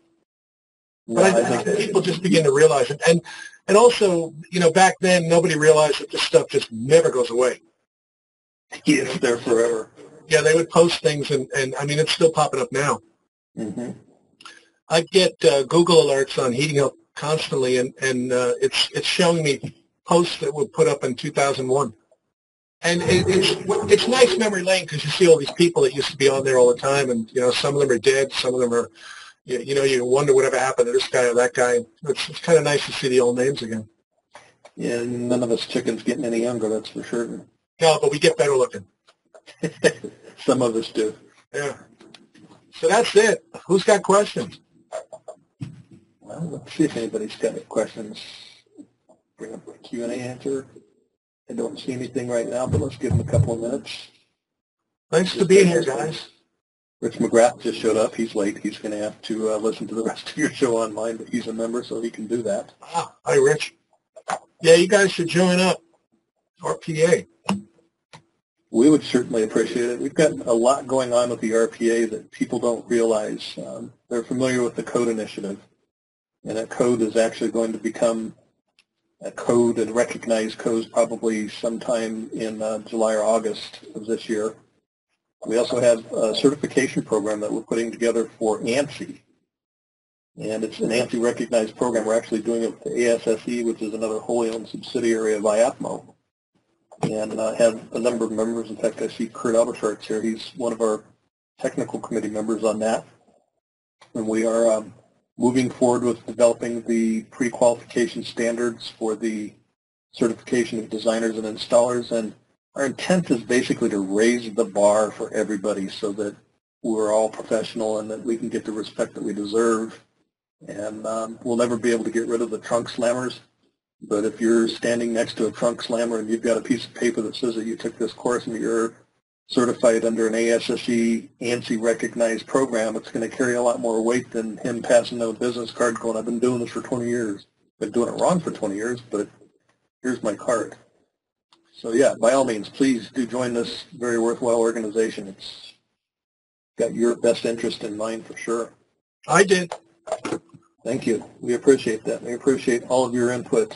But I think people just begin to realize it, and also back then nobody realized that this stuff just never goes away. It's there forever. Yeah, they would post things, and I mean it's still popping up now. Mm-hmm. I get Google alerts on Heating Up constantly, and it's showing me posts that were put up in 2001. And it's nice memory lane because you see all these people that used to be on there all the time, and some of them are dead, some of them are, you wonder whatever happened to this guy or that guy. It's kind of nice to see the old names again. Yeah, none of us chickens getting any younger, that's for sure. No, but we get better looking. Some of us do. Yeah. So that's it. Who's got questions? Well, let's see if anybody's got any questions. Bring up a Q&A answer. I don't see anything right now, but let's give them a couple of minutes. Thanks for being here, guys. Rich McGrath just showed up. He's late. He's going to have to listen to the rest of your show online, but he's a member, so he can do that. Ah, hi, Rich. Yeah, you guys should join up. RPA. We would certainly appreciate it. We've got a lot going on with the RPA that people don't realize. They're familiar with the code initiative, and that code is actually going to become a code and recognized codes probably sometime in July or August of this year. We also have a certification program that we're putting together for ANSI, and it's an ANSI recognized program. We're actually doing it with the ASSE, which is another wholly owned subsidiary of IAPMO. And have a number of members. In fact, I see Kurt Albertshart's here. He's one of our technical committee members on that. And we are moving forward with developing the pre-qualification standards for the certification of designers and installers. And our intent is basically to raise the bar for everybody so that we're all professional and that we can get the respect that we deserve. And we'll never be able to get rid of the trunk slammers. But if you're standing next to a trunk slammer and you've got a piece of paper that says that you took this course and you're certified under an ASSE ANSI recognized program, it's going to carry a lot more weight than him passing a business card going, I've been doing this for 20 years. Been doing it wrong for 20 years, but here's my card. So yeah, by all means, please do join this very worthwhile organization. It's got your best interest in mind for sure. I did. Thank you. We appreciate that. We appreciate all of your input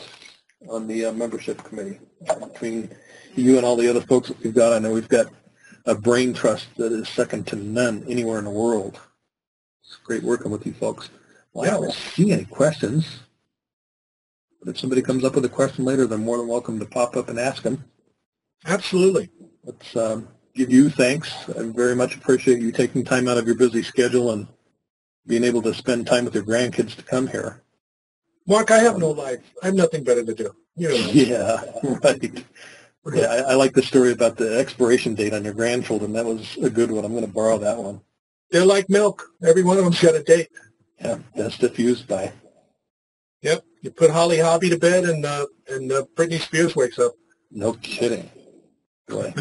on the membership committee. Between you and all the other folks that we've got, I know we've got a brain trust that is second to none anywhere in the world. It's great working with you folks. Well, I don't see any questions. But if somebody comes up with a question later, they're more than welcome to pop up and ask them. Absolutely. Let's give you thanks. I very much appreciate you taking time out of your busy schedule and being able to spend time with your grandkids to come here. Mark, I have no life. I have nothing better to do. You know. Yeah, right. Yeah, I like the story about the expiration date on your grandchildren. That was a good one. I'm going to borrow that one. They're like milk. Every one of them's got a date. Yeah, best if used by. Yep. You put Holly Hobby to bed and Britney Spears wakes up. No kidding. Boy.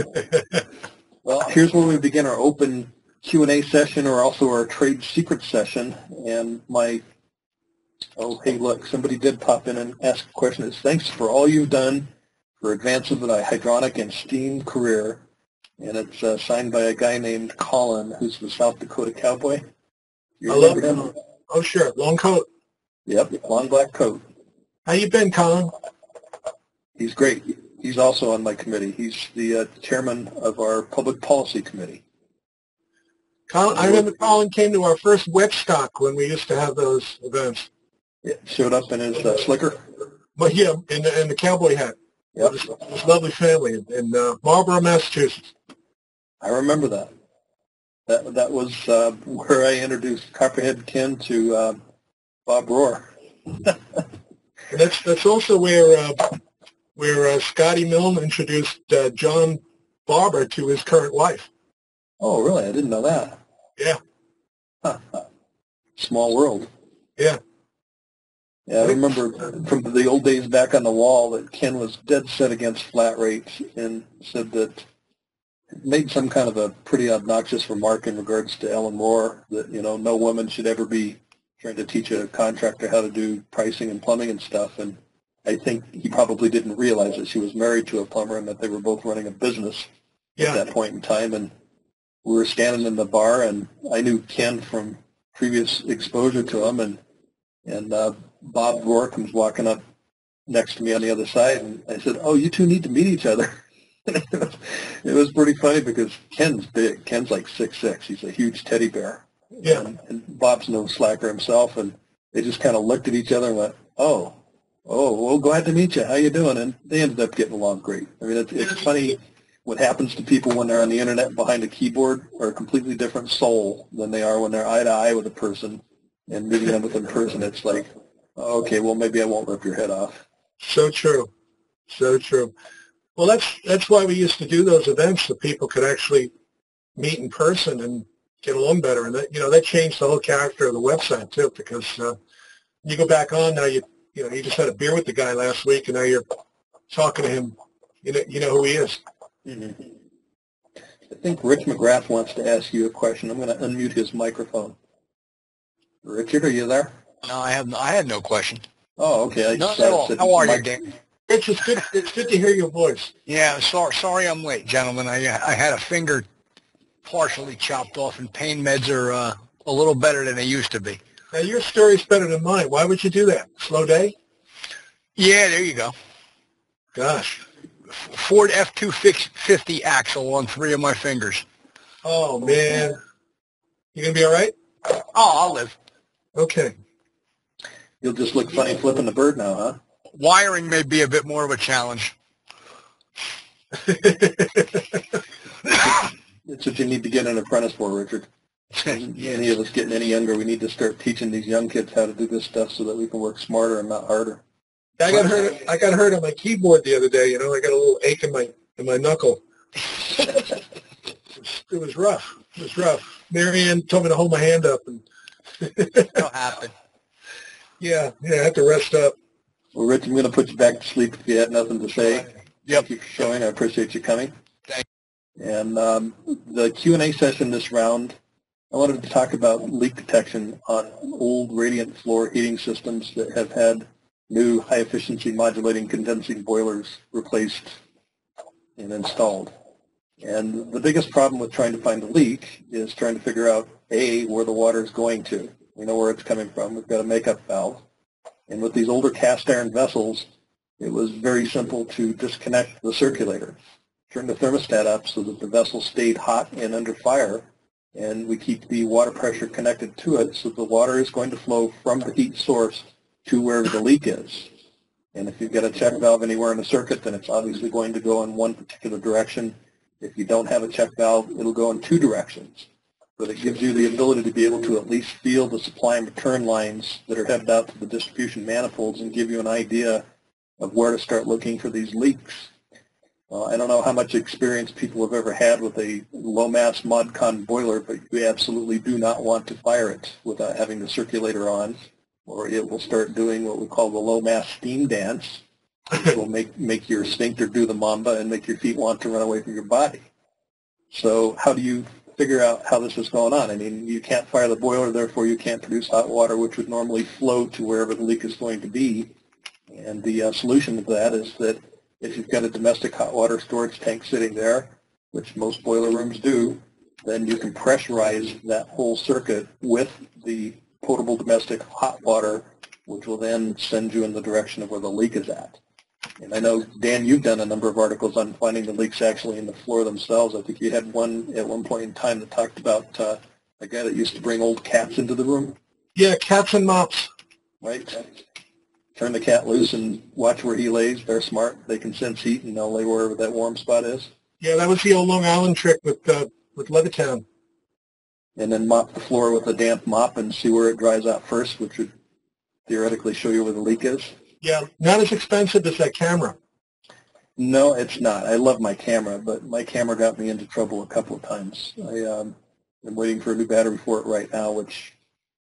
Well, here's where we begin our open Q&A session, or also our trade secret session. And hey, look, somebody did pop in and ask a question. It's thanks for all you've done for advancing the hydronic and steam career. And it's signed by a guy named Colin, who's the South Dakota cowboy. I love him. Oh, sure. Long coat. Yep, long black coat. How you been, Colin? He's great. He's also on my committee. He's the chairman of our public policy committee. Colin, I remember Colin came to our first wet stock when we used to have those events. Yeah, showed up in his slicker. But yeah, in the cowboy hat. Yep. This lovely family in Marlborough, Massachusetts. I remember that. That was where I introduced Copperhead Ken to Bob Rohr. And that's also where Scotty Milne introduced John Barber to his current wife. Oh, really? I didn't know that. Yeah. Small world. Yeah. Yeah, I remember from the old days back on the wall that Ken was dead set against flat rates and said that made some kind of a pretty obnoxious remark in regards to Ellen Rohr that, no woman should ever be trying to teach a contractor how to do pricing and plumbing and stuff. And I think he probably didn't realize that she was married to a plumber and that they were both running a business at that point in time. And we were standing in the bar, and I knew Ken from previous exposure to him, and Bob Rohr comes walking up next to me on the other side, and I said, "Oh, you two need to meet each other." It was pretty funny because Ken's big. Ken's like 6'6". He's a huge teddy bear. Yeah. And Bob's no slacker himself, and they just kind of looked at each other and went, "Oh, well, glad to meet you. How you doing?" And they ended up getting along great. I mean, it's funny what happens to people when they're on the internet behind a keyboard are a completely different soul than they are when they're eye to eye with a person and meeting them with in person. It's like, okay, well, maybe I won't rip your head off. So true. So true. Well, that's why we used to do those events so people could actually meet in person and get along better. And that changed the whole character of the website too, because you go back on now, you just had a beer with the guy last week, and now you're talking to him. You know who he is. Mm-hmm. I think Rich McGrath wants to ask you a question. I'm going to unmute his microphone. Richard, are you there? No, I had no question. Oh, okay. How are you, Dan? It's good to hear your voice. Yeah, sorry I'm late, gentlemen. I had a finger partially chopped off, and pain meds are a little better than they used to be. Now, your story's better than mine. Why would you do that? Slow day? Yeah, there you go. Gosh. Ford F-250 axle on 3 of my fingers. Oh, man. You going to be all right? Oh, I'll live. Okay. You'll just look funny flipping the bird now, huh? Wiring may be a bit more of a challenge. It's what you need to get an apprentice for, Richard. Any of us getting any younger, we need to start teaching these young kids how to do this stuff so that we can work smarter and not harder. I got hurt on my keyboard the other day. I got a little ache in my knuckle. It was rough. It was rough. Marianne told me to hold my hand up, and That'll happen. Yeah, I have to rest up. Well, Rich, I'm going to put you back to sleep if you had nothing to say. Yep. Thank you for showing. I appreciate you coming. Thank And the Q&A session this round, I wanted to talk about leak detection on old radiant floor heating systems that have had new high-efficiency modulating condensing boilers replaced and installed. And the biggest problem with trying to find a leak is trying to figure out, A, where the water is going to. We know where it's coming from. We've got a makeup valve. And with these older cast iron vessels, it was very simple to disconnect the circulator, turn the thermostat up so that the vessel stayed hot and under fire, and we keep the water pressure connected to it so the water is going to flow from the heat source to wherever the leak is. And if you've got a check valve anywhere in the circuit, then it's obviously going to go in one particular direction. If you don't have a check valve, it'll go in two directions. But it gives you the ability to be able to at least feel the supply and return lines that are headed out to the distribution manifolds and give you an idea of where to start looking for these leaks. I don't know how much experience people have ever had with a low-mass ModCon boiler, but you absolutely do not want to fire it without having the circulator on, or it will start doing what we call the low-mass steam dance, which will make your sphincter do the mamba and make your feet want to run away from your body. So how do you figure out how this is going on? I mean, you can't fire the boiler, therefore you can't produce hot water, which would normally flow to wherever the leak is going to be. And the solution to that is that if you've got a domestic hot water storage tank sitting there, which most boiler rooms do, then you can pressurize that whole circuit with the potable domestic hot water, which will then send you in the direction of where the leak is at. And I know, Dan, you've done a number of articles on finding the leaks actually in the floor themselves. I think you had one at one point in time that talked about a guy that used to bring old cats into the room. Yeah, cats and mops. Right? Turn the cat loose and watch where he lays. They're smart. They can sense heat, and they'll lay wherever that warm spot is. Yeah, that was the old Long Island trick with Levittown. And then mop the floor with a damp mop and see where it dries out first, which would theoretically show you where the leak is. Yeah, not as expensive as that camera. No, it's not. I love my camera, but my camera got me into trouble a couple of times. I'm waiting for a new battery for it right now, which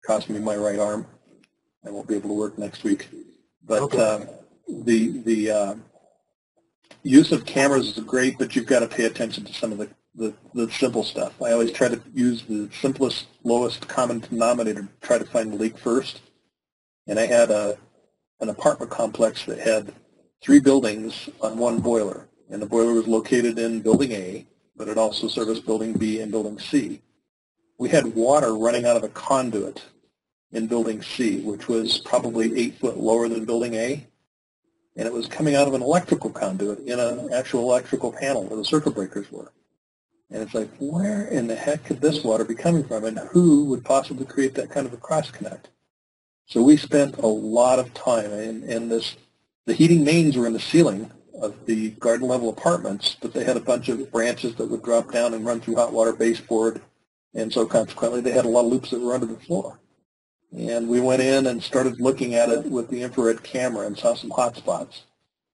cost me my right arm. I won't be able to work next week. But okay. The use of cameras is great, but you've got to pay attention to some of the simple stuff. I always try to use the simplest, lowest common denominator to try to find the leak first. And I had an apartment complex that had 3 buildings on one boiler. And the boiler was located in Building A, but it also serviced Building B and Building C. We had water running out of a conduit in Building C, which was probably 8 foot lower than Building A, and it was coming out of an electrical conduit in an actual electrical panel where the circuit breakers were. And it's like, where in the heck could this water be coming from, and who would possibly create that kind of a cross-connect? So we spent a lot of time, and the heating mains were in the ceiling of the garden-level apartments, but they had a bunch of branches that would drop down and run through hot water baseboard, and so consequently they had a lot of loops that were under the floor. And we went in and started looking at it with the infrared camera and saw some hot spots.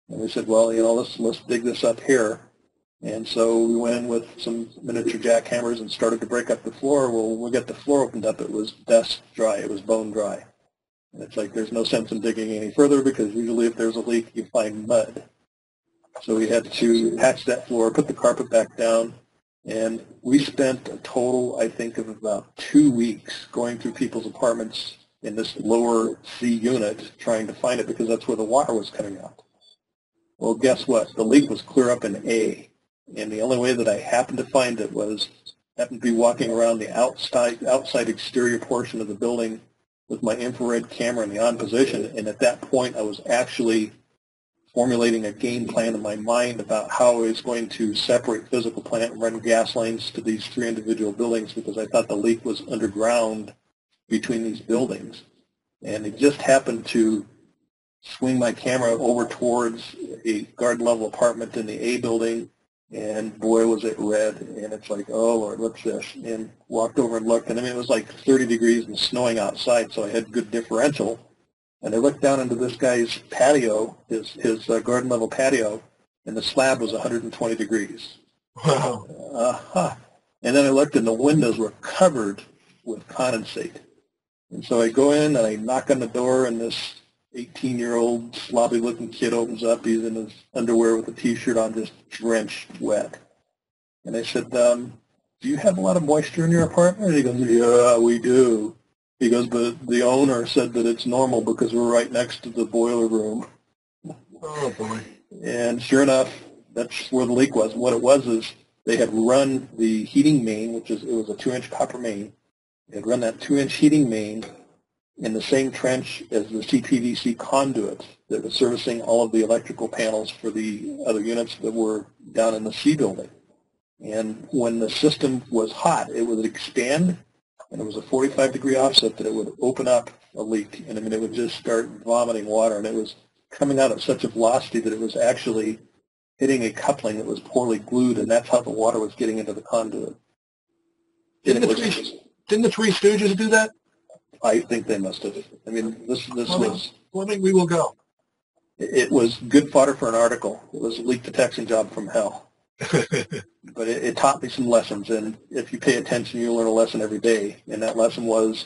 And we said, well, let's dig this up here. And so we went in with some miniature jackhammers and started to break up the floor. Well, when we got the floor opened up, it was desk dry. It was bone dry. And it's like there's no sense in digging any further because usually if there's a leak, you find mud. So we had to patch that floor, put the carpet back down, and we spent a total, I think, of about 2 weeks going through people's apartments in this lower C unit trying to find it because that's where the water was coming out. Well, guess what? The leak was clear up in A, and the only way that I happened to find it was happened to be walking around the outside exterior portion of the building with my infrared camera in the on position, and at that point I was actually formulating a game plan in my mind about how I was going to separate physical plant and run gas lines to these 3 individual buildings because I thought the leak was underground between these buildings. And it just happened to swing my camera over towards a garden-level apartment in the A building, and boy, was it red. And it's like, oh, Lord, what's this? And walked over and looked, and I mean, it was like 30 degrees and snowing outside, so I had good differential. And I looked down into this guy's patio, his garden-level patio, and the slab was 120 degrees. Wow. And then I looked, and the windows were covered with condensate. And so I go in, and I knock on the door, and this 18-year-old sloppy-looking kid opens up. He's in his underwear with a T-shirt on, just drenched wet. And I said, do you have a lot of moisture in your apartment? And he goes, yeah, we do. He goes, but the owner said that it's normal because we're right next to the boiler room. Oh, boy. And sure enough, that's where the leak was. What it was is they had run the heating main, it was a 2-inch copper main. They had run that 2-inch heating main in the same trench as the CPVC conduit that was servicing all of the electrical panels for the other units that were down in the C building. And when the system was hot, it would expand, and it was a 45-degree offset that it would open up a leak. And I mean, it would just start vomiting water, and it was coming out at such a velocity that it was actually hitting a coupling that was poorly glued, and that's how the water was getting into the conduit. Didn't the Three Stooges do that? I think they must have. I mean, this was... Well, maybe we will go. It was good fodder for an article. It was a leak detection job from hell. But it taught me some lessons, and if you pay attention, you learn a lesson every day. And that lesson was,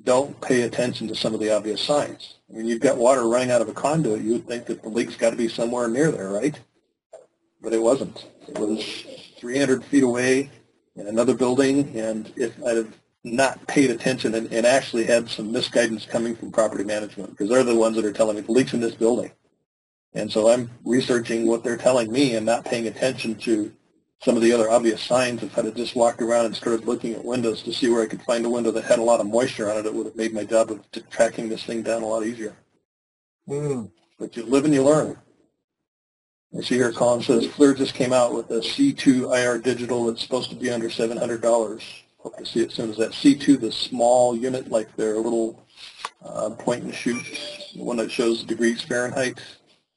don't pay attention to some of the obvious signs. I mean, you've got water running out of a conduit. You would think that the leak's got to be somewhere near there, right? But it wasn't. It was 300 feet away in another building, and if I'd have not paid attention and actually had some misguidance coming from property management, because they're the ones that are telling me the leak's in this building. And so I'm researching what they're telling me and not paying attention to some of the other obvious signs. If I had just walked around and started looking at windows to see where I could find a window that had a lot of moisture on it, it would have made my job of tracking this thing down a lot easier. But you live and you learn. I see here Colin says, FLIR just came out with a C2 IR digital that's supposed to be under $700. Hope to see it soon. Is that C2 the small unit, like their little point and shoot, the one that shows degrees Fahrenheit?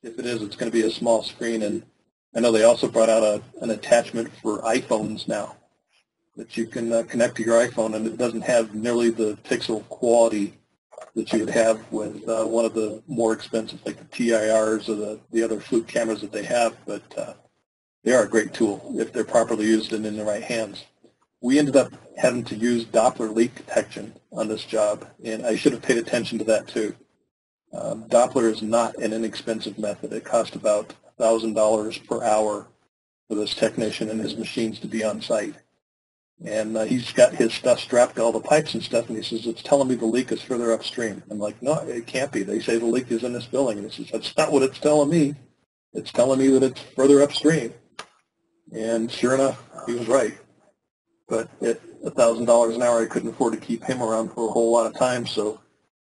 If it is, it's going to be a small screen. And I know they also brought out an attachment for iPhones now that you can connect to your iPhone, and it doesn't have nearly the pixel quality that you would have with one of the more expensive, like the TIRs or the other Fluke cameras that they have, but they are a great tool if they're properly used and in the right hands. We ended up having to use Doppler leak detection on this job, and I should have paid attention to that too. Doppler is not an inexpensive method. It cost about $1,000 per hour for this technician and his machines to be on site. And he's got his stuff strapped to all the pipes and stuff, and he says, it's telling me the leak is further upstream. I'm like, no, it can't be. They say the leak is in this building. And he says, that's not what it's telling me. It's telling me that it's further upstream. And sure enough, he was right. But at $1,000 an hour, I couldn't afford to keep him around for a whole lot of time, so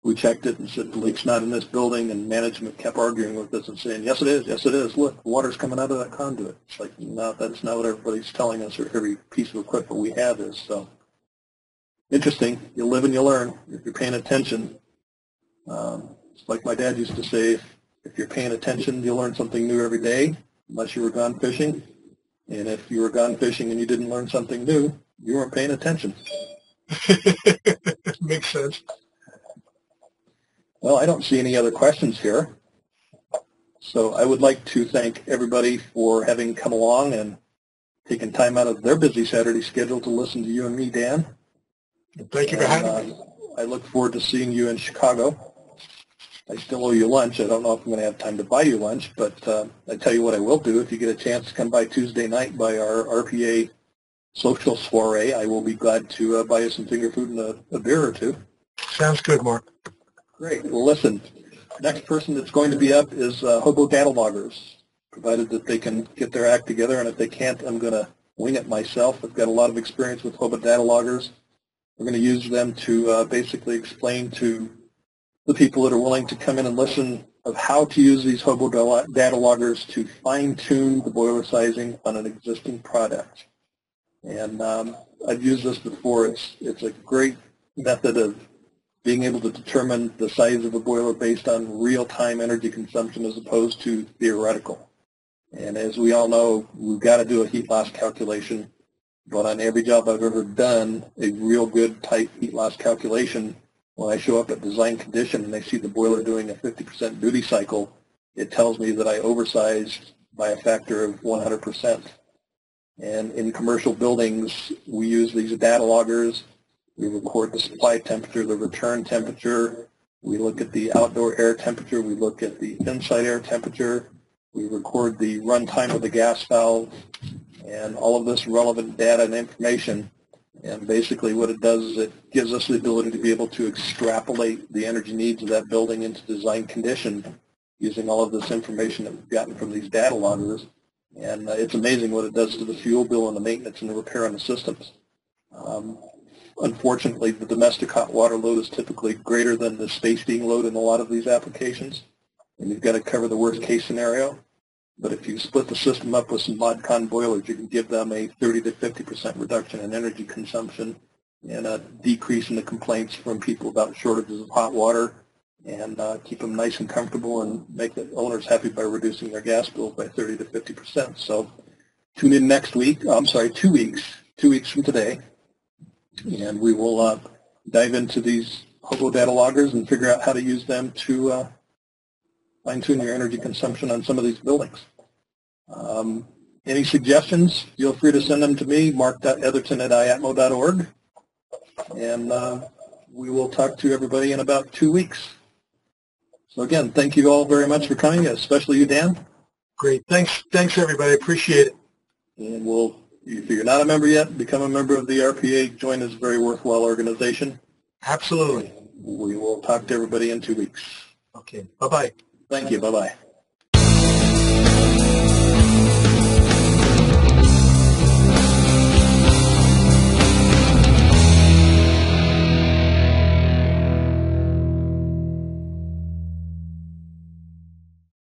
we checked it and said the leak's not in this building, and management kept arguing with us and saying, yes, it is, yes, it is. Look, water's coming out of that conduit. It's like, no, that's not what everybody's telling us, or every piece of equipment we have is. So interesting. You live and you learn if you're paying attention. It's like my dad used to say, if you're paying attention, you'll learn something new every day, unless you were gone fishing. And if you were gone fishing and you didn't learn something new, you weren't paying attention. Makes sense. Well, I don't see any other questions here. So I would like to thank everybody for having come along and taken time out of their busy Saturday schedule to listen to you and me, Dan. Thank you for having me. I look forward to seeing you in Chicago. I still owe you lunch. I don't know if I'm going to have time to buy you lunch, but I tell you what I will do. If you get a chance to come by Tuesday night by our RPA social soiree, I will be glad to buy you some finger food and a beer or two. Sounds good, Mark. Great. Well, listen, next person that's going to be up is hobo data loggers, provided that they can get their act together, and if they can't, I'm going to wing it myself. I've got a lot of experience with hobo data loggers. We're going to use them to basically explain to the people that are willing to come in and listen of how to use these hobo data loggers to fine-tune the boiler sizing on an existing product. And I've used this before. It's a great method of being able to determine the size of a boiler based on real-time energy consumption as opposed to theoretical. And as we all know, we've got to do a heat loss calculation. But on every job I've ever done, a real good tight heat loss calculation, when I show up at design condition and I see the boiler doing a 50% duty cycle, it tells me that I oversized by a factor of 100%. And in commercial buildings, we use these data loggers. We record the supply temperature, the return temperature, We look at the outdoor air temperature. We look at the inside air temperature. We record the runtime of the gas valve and all of this relevant data and information. And basically what it does is it gives us the ability to be able to extrapolate the energy needs of that building into design condition using all of this information that we've gotten from these data loggers. And it's amazing what it does to the fuel bill and the maintenance and the repair on the systems. Unfortunately, the domestic hot water load is typically greater than the space heating load in a lot of these applications. And you've got to cover the worst case scenario. But if you split the system up with some mod-con boilers, you can give them a 30 to 50% reduction in energy consumption and a decrease in the complaints from people about shortages of hot water, and keep them nice and comfortable and make the owners happy by reducing their gas bills by 30 to 50%. So tune in next week, 2 weeks from today, and we will dive into these hobo data loggers and figure out how to use them to fine-tune your energy consumption on some of these buildings. Any suggestions, feel free to send them to me, mark.etherton@iatmo.org, and we will talk to everybody in about 2 weeks. So again, thank you all very much for coming, especially you, Dan. Great. Thanks everybody. Appreciate it. And if you're not a member yet, become a member of the RPA. Join this very worthwhile organization. Absolutely. We will talk to everybody in 2 weeks. Okay. Bye-bye. Thank you. Bye-bye.